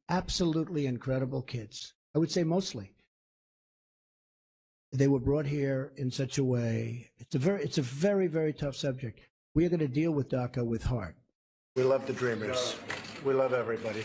Absolutely incredible kids. I would say mostly. They were brought here in such a way. It's a very, very tough subject. We are going to deal with DACA with heart. We love the dreamers. We love everybody.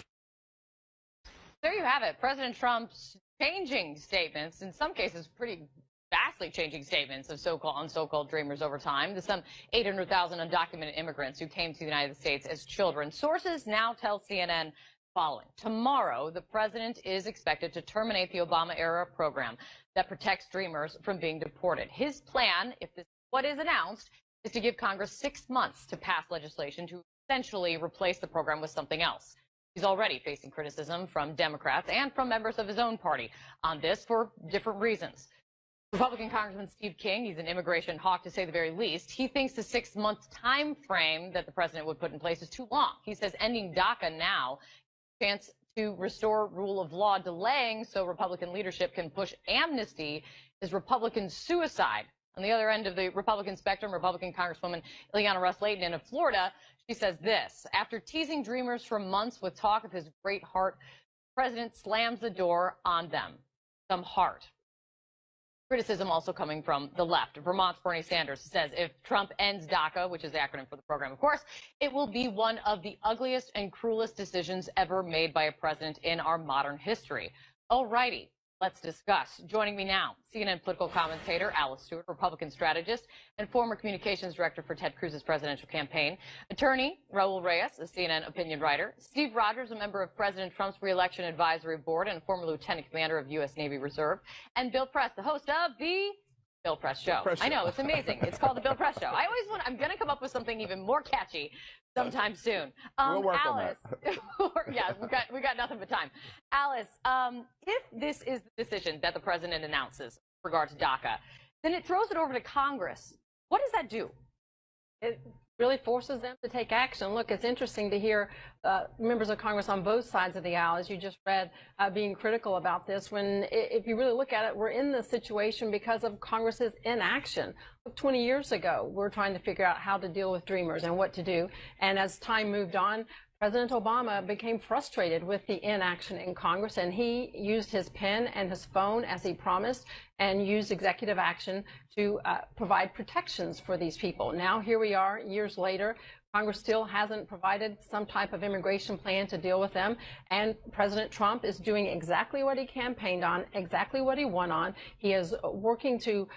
There you have it. President Trump's changing statements, in some cases pretty vastly changing statements of so-called dreamers over time. The some 800,000 undocumented immigrants who came to the United States as children. Sources now tell CNN following. Tomorrow, the president is expected to terminate the Obama-era program that protects dreamers from being deported. His plan, if this is what is announced, is to give Congress 6 months to pass legislation to essentially replace the program with something else. He's already facing criticism from Democrats and from members of his own party on this for different reasons. Republican Congressman Steve King, he's an immigration hawk to say the very least. He thinks the 6-month time frame that the president would put in place is too long. He says ending DACA now chance to restore rule of law, delaying so Republican leadership can push amnesty is Republican suicide. On the other end of the Republican spectrum, Republican Congresswoman Ileana Ros-Lehtinen of Florida, she says this: after teasing dreamers for months with talk of his great heart, the president slams the door on them. Some heart. Criticism also coming from the left. Vermont's Bernie Sanders says if Trump ends DACA, which is the acronym for the program, of course, it will be one of the ugliest and cruelest decisions ever made by a president in our modern history. Alrighty, let's discuss. Joining me now, CNN political commentator Alice Stewart, Republican strategist, and former communications director for Ted Cruz's presidential campaign. Attorney Raul Reyes, a CNN opinion writer. Steve Rogers, a member of President Trump's re-election advisory board and former lieutenant commander of U.S. Navy Reserve. And Bill Press, the host of the Bill Press Show. I know, it's amazing. It's called the Bill Press Show. I'm going to come up with something even more catchy sometime soon. We'll work Alice, on that. yeah, we got nothing but time. Alice, if this is the decision that the president announces with regard to DACA, then it throws it over to Congress. What does that do? It really forces them to take action. Look, it's interesting to hear members of Congress on both sides of the aisle, as you just read, being critical about this, when if you really look at it, we're in this situation because of Congress's inaction. 20 years ago, we're trying to figure out how to deal with dreamers and what to do. And as time moved on, President Obama became frustrated with the inaction in Congress, and he used his pen and his phone, as he promised, and used executive action to provide protections for these people. Now, here we are, years later. Congress still hasn't provided some type of immigration plan to deal with them, and President Trump is doing exactly what he campaigned on, exactly what he won on. He is working to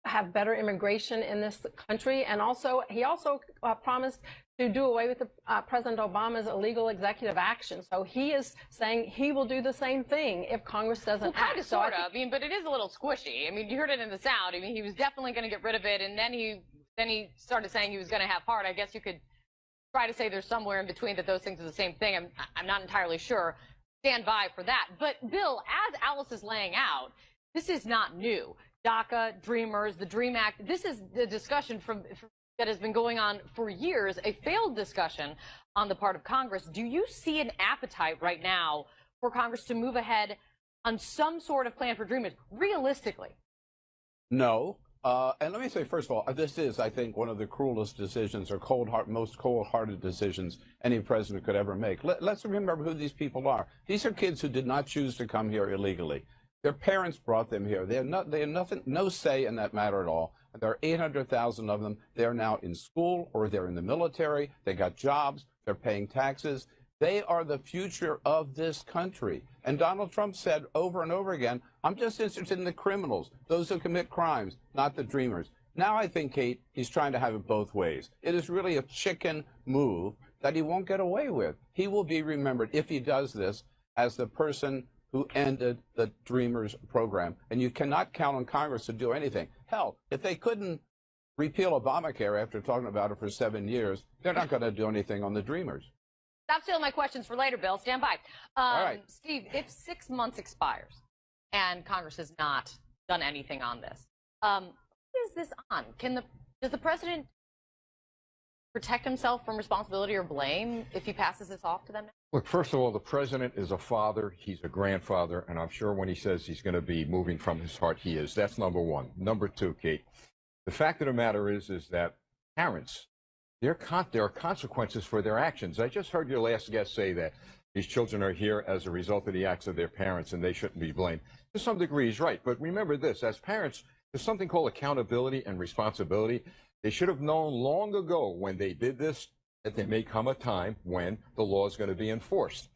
have better immigration in this country, and he also promised to do away with President Obama's illegal executive action. So he is saying he will do the same thing if Congress doesn't act. Kind of, sort of. I mean, but it is a little squishy. I mean, you heard it in the sound. I mean, he was definitely going to get rid of it, and then he started saying he was going to have heart. I guess you could try to say there's somewhere in between that those things are the same thing. I'm not entirely sure. Stand by for that. But Bill, as Alice is laying out, this is not new. DACA, Dreamers, the DREAM Act. This is the discussion that has been going on for years, a failed discussion on the part of Congress. Do you see an appetite right now for Congress to move ahead on some sort of plan for dreamers, realistically? No. And let me say, first of all, this is, I think, one of the cruelest decisions or most cold-hearted decisions any president could ever make. Let's remember who these people are. These are kids who did not choose to come here illegally. Their parents brought them here. They have no say in that matter at all. There are 800,000 of them. They're now in school or they're in the military. They got jobs. They're paying taxes. They are the future of this country. And Donald Trump said over and over again, I'm just interested in the criminals, those who commit crimes, not the dreamers. Now I think, Kate, he's trying to have it both ways. It is really a chicken move that he won't get away with. He will be remembered, if he does this, as the person who ended the Dreamers program. And you cannot count on Congress to do anything. Hell, if they couldn't repeal Obamacare after talking about it for 7 years, they're not going to do anything on the Dreamers. Stop stealing my questions for later, Bill. Stand by. All right. Steve, if 6 months expires and Congress has not done anything on this, what is this on? Does the president protect himself from responsibility or blame if he passes this off to them now? Look, first of all, the president is a father, he's a grandfather, and I'm sure when he says he's going to be moving from his heart, he is. That's number one. Number two, Kate, the fact of the matter is that parents, there are consequences for their actions. I just heard your last guest say that These children are here as a result of the acts of their parents, and they shouldn't be blamed. To some degree, he's right. But remember this, as parents, there's something called accountability and responsibility. They should have known long ago when they did this that there may come a time when the law is going to be enforced.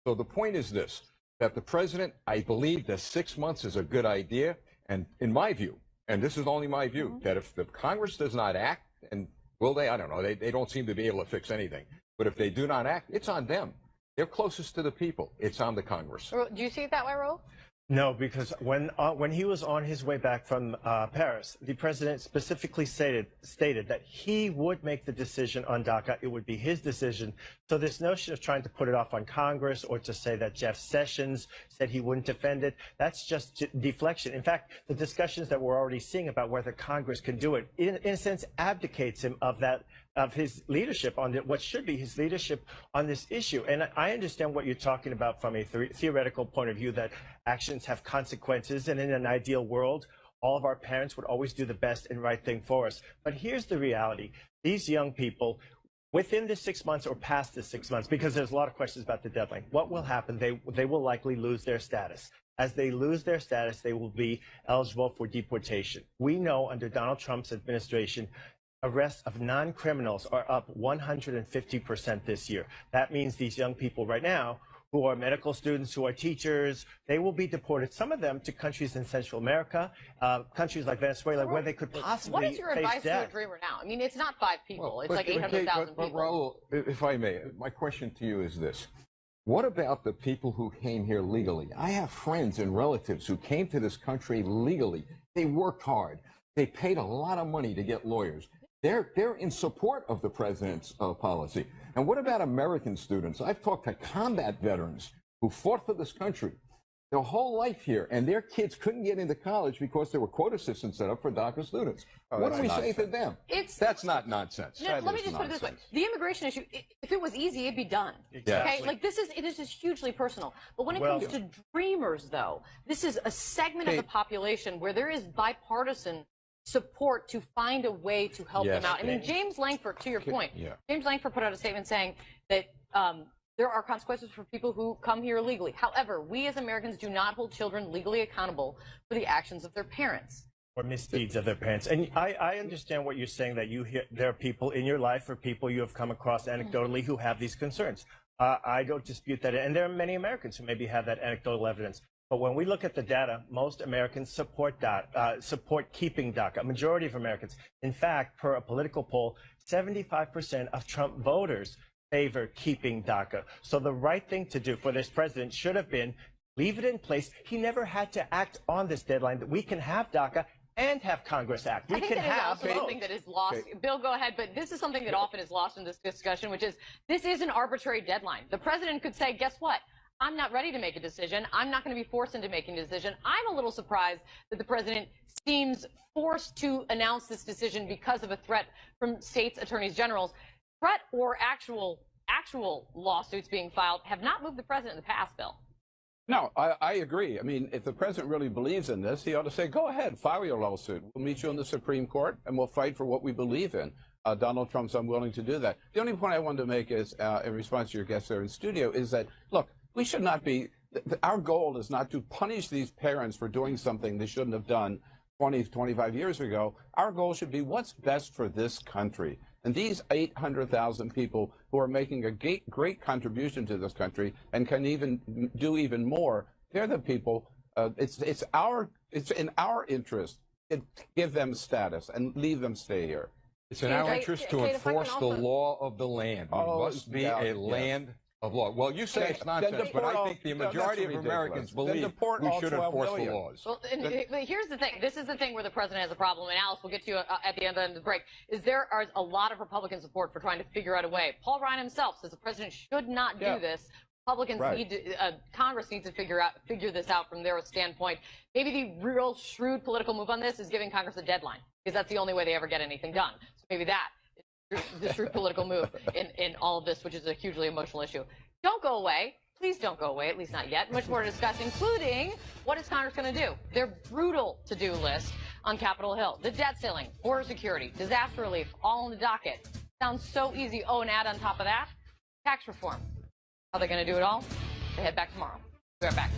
So the point is this, that the president, I believe that 6 months is a good idea. And in my view, and this is only my view, that if the Congress does not act, and will they? I don't know. They don't seem to be able to fix anything. But if they do not act, it's on them. They're closest to the people. It's on the Congress. Do you see it that way, Raul? No, because when he was on his way back from Paris, the president specifically stated that he would make the decision on DACA. It would be his decision. So this notion of trying to put it off on Congress or to say that Jeff Sessions said he wouldn't defend it, that's just deflection. In fact, the discussions that we're already seeing about whether Congress can do it, in a sense, abdicates him of his leadership on what should be his leadership on this issue. And I understand what you're talking about from a theoretical point of view, that actions have consequences, and in an ideal world, all of our parents would always do the best and right thing for us. But here's the reality. These young people, within the 6 months or past the 6 months, because there's a lot of questions about the deadline, what will happen? They will likely lose their status. As they lose their status, they will be eligible for deportation. We know under Donald Trump's administration, arrests of non-criminals are up 150% this year. That means these young people right now, who are medical students, who are teachers, they will be deported, some of them to countries in Central America, countries like Venezuela, where they could possibly What is your face advice death. to a dreamer now? I mean, it's not 5 people. Well, it's like 800,000 but people. Raul, if I may, my question to you is this. What about the people who came here legally? I have friends and relatives who came to this country legally. They worked hard. They paid a lot of money to get lawyers. They're in support of the president's policy. And what about American students? I've talked to combat veterans who fought for this country their whole life here, and their kids couldn't get into college because there were quota systems set up for DACA students. What do we say to them? That's not nonsense. No, let me just put it this way. The immigration issue, if it was easy, it'd be done. Exactly. Okay? Like, it is just hugely personal. But when it comes to dreamers, though, this is a segment of the population where there is bipartisan support to find a way to help them out. I mean, James Langford, to your point, James Langford put out a statement saying that there are consequences for people who come here illegally. However, we as Americans do not hold children legally accountable for the actions of their parents. Or misdeeds of their parents. And I understand what you're saying, that there are people in your life or people you have come across anecdotally who have these concerns. I don't dispute that. And there are many Americans who maybe have that anecdotal evidence. But when we look at the data, most Americans support keeping DACA, a majority of Americans. In fact, per a political poll, 75% of Trump voters favor keeping DACA. So the right thing to do for this president should have been leave it in place. He never had to act on this deadline, that we can have DACA and have Congress act. We can have both. Something that is lost. Okay. Bill, go ahead. But this is something that often is lost in this discussion, which is this is an arbitrary deadline. The president could say, guess what? I'm not ready to make a decision. I'm not going to be forced into making a decision. I'm a little surprised that the president seems forced to announce this decision because of a threat from states' attorneys generals. Threat or actual lawsuits being filed have not moved the president in the past, Bill. No, I agree. I mean, if the president really believes in this, he ought to say, go ahead, file your lawsuit. We'll meet you in the Supreme Court, and we'll fight for what we believe in. Donald Trump's unwilling to do that. The only point I wanted to make is, in response to your guests there in studio, is that, look, we should not be, our goal is not to punish these parents for doing something they shouldn't have done 20, 25 years ago. Our goal should be what's best for this country. And these 800,000 people who are making a great contribution to this country and can even do even more, they're the people, it's in our interest to give them status and leave them stay here. It's in our interest to enforce the law of the land. We must be a land of law. Well, you say it's nonsense, but I think the majority of Americans believe we should enforce the laws. Well, but here's the thing. This is the thing where the president has a problem, and Alice, we'll get to you at the end of the break, is there are a lot of Republican support for trying to figure out a way. Paul Ryan himself says the president should not do this. Republicans need to, Congress needs to figure this out from their standpoint. Maybe the real shrewd political move on this is giving Congress a deadline, because that's the only way they ever get anything done. So maybe that is the shrewd political move in all of this, which is a hugely emotional issue. Don't go away. Please don't go away, at least not yet. Much more to discuss, including what is Congress going to do? Their brutal to-do list on Capitol Hill. The debt ceiling, border security, disaster relief, all on the docket. Sounds so easy. Oh, and add on top of that, tax reform. How they're going to do it all? They head back tomorrow. Be right back.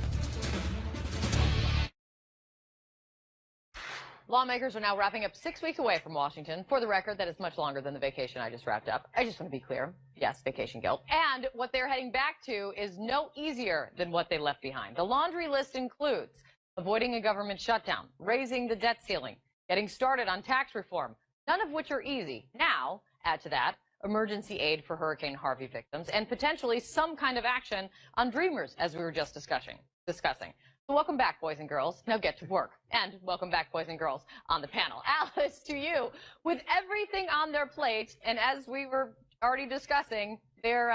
Lawmakers are now wrapping up 6 weeks away from Washington. For the record, that is much longer than the vacation I just wrapped up. I just want to be clear. Yes, vacation guilt. And what they're heading back to is no easier than what they left behind. The laundry list includes avoiding a government shutdown, raising the debt ceiling, getting started on tax reform, none of which are easy. Now, add to that, emergency aid for Hurricane Harvey victims, and potentially some kind of action on Dreamers, as we were just discussing. So welcome back, boys and girls. Now get to work. And welcome back, boys and girls, on the panel. Alice, to you. With everything on their plate, and as we were already discussing, their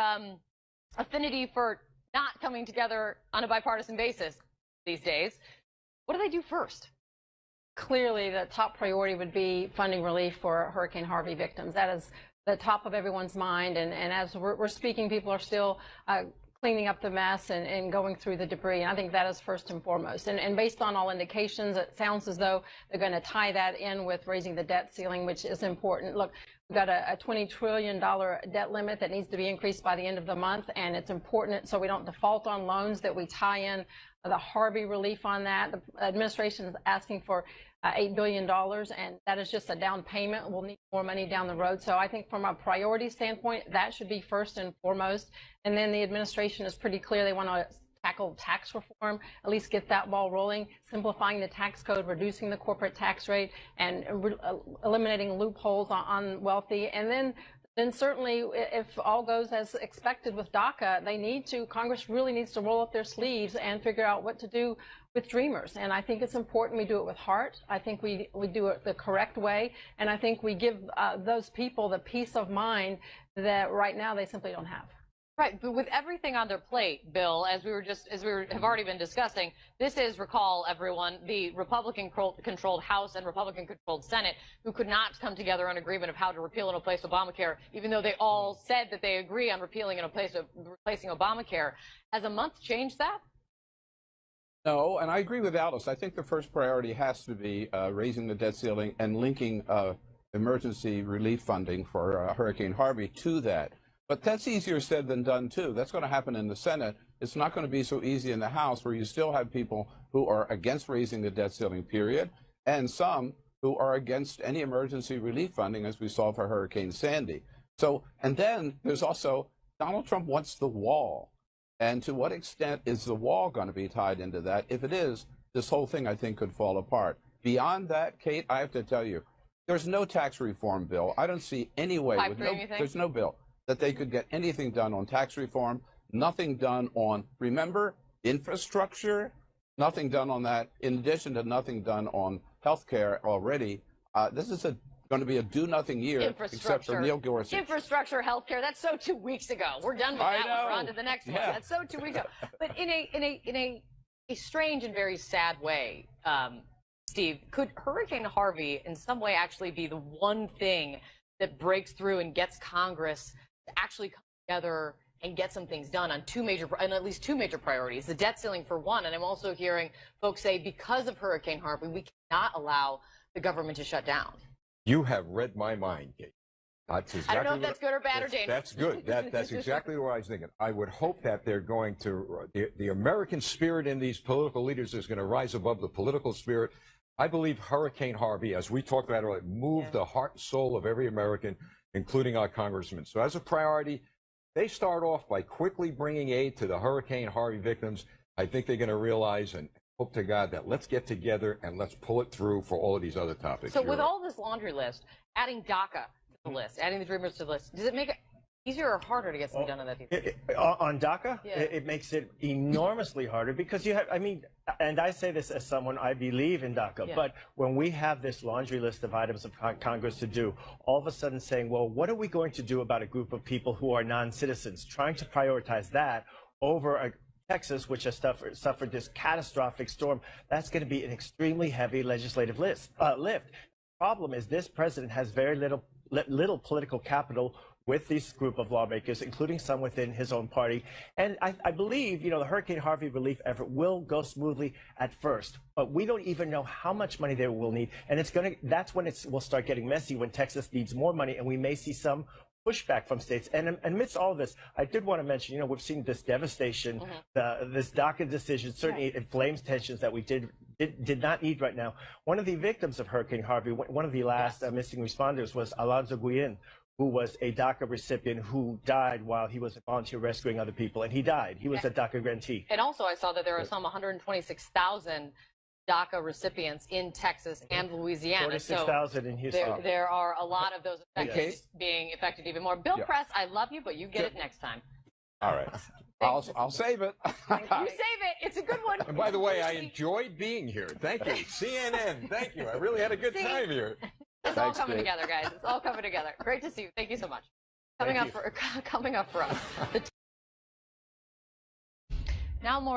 affinity for not coming together on a bipartisan basis these days, what do they do first? Clearly, the top priority would be funding relief for Hurricane Harvey victims. That is the top of everyone's mind. And as we're speaking, people are still cleaning up the mess and going through the debris. And I think that is first and foremost. And based on all indications, it sounds as though they're going to tie that in with raising the debt ceiling, which is important. Look, we've got a $20 trillion debt limit that needs to be increased by the end of the month. And it's important so we don't default on loans that we tie in the Harvey relief on that. The administration is asking for $8 billion, and that is just a down payment. We'll need more money down the road. So I think from a priority standpoint, that should be first and foremost. And then the administration is pretty clear they want to tackle tax reform, at least get that ball rolling, simplifying the tax code, reducing the corporate tax rate, and eliminating loopholes on wealthy. And then certainly, if all goes as expected with DACA, Congress really needs to roll up their sleeves and figure out what to do with Dreamers. And I think it's important we do it with heart. I think we do it the correct way. And I think we give those people the peace of mind that right now they simply don't have. Right, but with everything on their plate, Bill, as we have already been discussing, this is, recall everyone, the Republican-controlled House and Republican-controlled Senate who could not come together on agreement of how to repeal and replace Obamacare, even though they all said that they agree on repealing and replacing Obamacare. Has a month changed that? No, and I agree with Alice. I think the first priority has to be raising the debt ceiling and linking emergency relief funding for Hurricane Harvey to that. But that's easier said than done, too. That's going to happen in the Senate. It's not going to be so easy in the House, where you still have people who are against raising the debt ceiling, period, and some who are against any emergency relief funding, as we saw for Hurricane Sandy. So, and then there's also Donald Trump wants the wall. And to what extent is the wall going to be tied into that? If it is, this whole thing, I think, could fall apart. Beyond that, Kate, I have to tell you, there's no tax reform bill. I don't see any way, there's no bill that they could get anything done on tax reform, nothing done on, remember, infrastructure, nothing done on that, in addition to nothing done on health care already. This is going to be a do-nothing year, except for Neil Gorsuch. Infrastructure, health care, that's so 2 weeks ago. We're done with that one. We're on to the next one. That's so 2 weeks ago. But in a strange and very sad way, Steve, could Hurricane Harvey in some way actually be the one thing that breaks through and gets Congress to actually come together and get some things done on at least two major priorities, the debt ceiling for one, and I'm also hearing folks say because of Hurricane Harvey, we cannot allow the government to shut down. You have read my mind, Kate. That's exactly I don't know if that's good or bad or dangerous. That's good. That's exactly what I was thinking. I would hope that they're going to, the American spirit in these political leaders is going to rise above the political spirit. I believe Hurricane Harvey, as we talked about earlier, moved the heart and soul of every American, including our congressmen. So as a priority, they start off by quickly bringing aid to the Hurricane Harvey victims. I think they're going to realize and hope to God that let's get together and let's pull it through for all of these other topics. So with all this laundry list, adding DACA to the list, adding the Dreamers to the list, does it make it easier or harder to get something done on that? On DACA, it makes it enormously harder because you have, I mean, and I say this as someone, I believe in DACA, but when we have this laundry list of items of Congress to do, all of a sudden saying, well, what are we going to do about a group of people who are non-citizens? Trying to prioritize that over Texas, which has suffered this catastrophic storm, that's going to be an extremely heavy legislative lift. The problem is this president has very little political capital with this group of lawmakers, including some within his own party. And I believe, you know, the Hurricane Harvey relief effort will go smoothly at first, but we don't even know how much money they will need. And that's when it will start getting messy, when Texas needs more money, and we may see some pushback from states. And amidst all this, I did want to mention, you know, we've seen this devastation, this DACA decision certainly inflames tensions that we did not need right now. One of the victims of Hurricane Harvey, one of the last missing responders was Alonzo Guillen, who was a DACA recipient who died while he was a volunteer rescuing other people. And he died. He was a DACA grantee. And also I saw that there are some 126,000 DACA recipients in Texas and Louisiana. 46,000 in Houston. There are a lot of those being affected even more. Bill Press, I love you, but you get it next time. All right. I'll save it. You save it. It's a good one. And by the way, I enjoyed being here. Thank you. CNN, thank you. I really had a good time here. It's all coming together, guys. It's all coming together. Great to see you. Thank you so much. Coming up for us. Now more.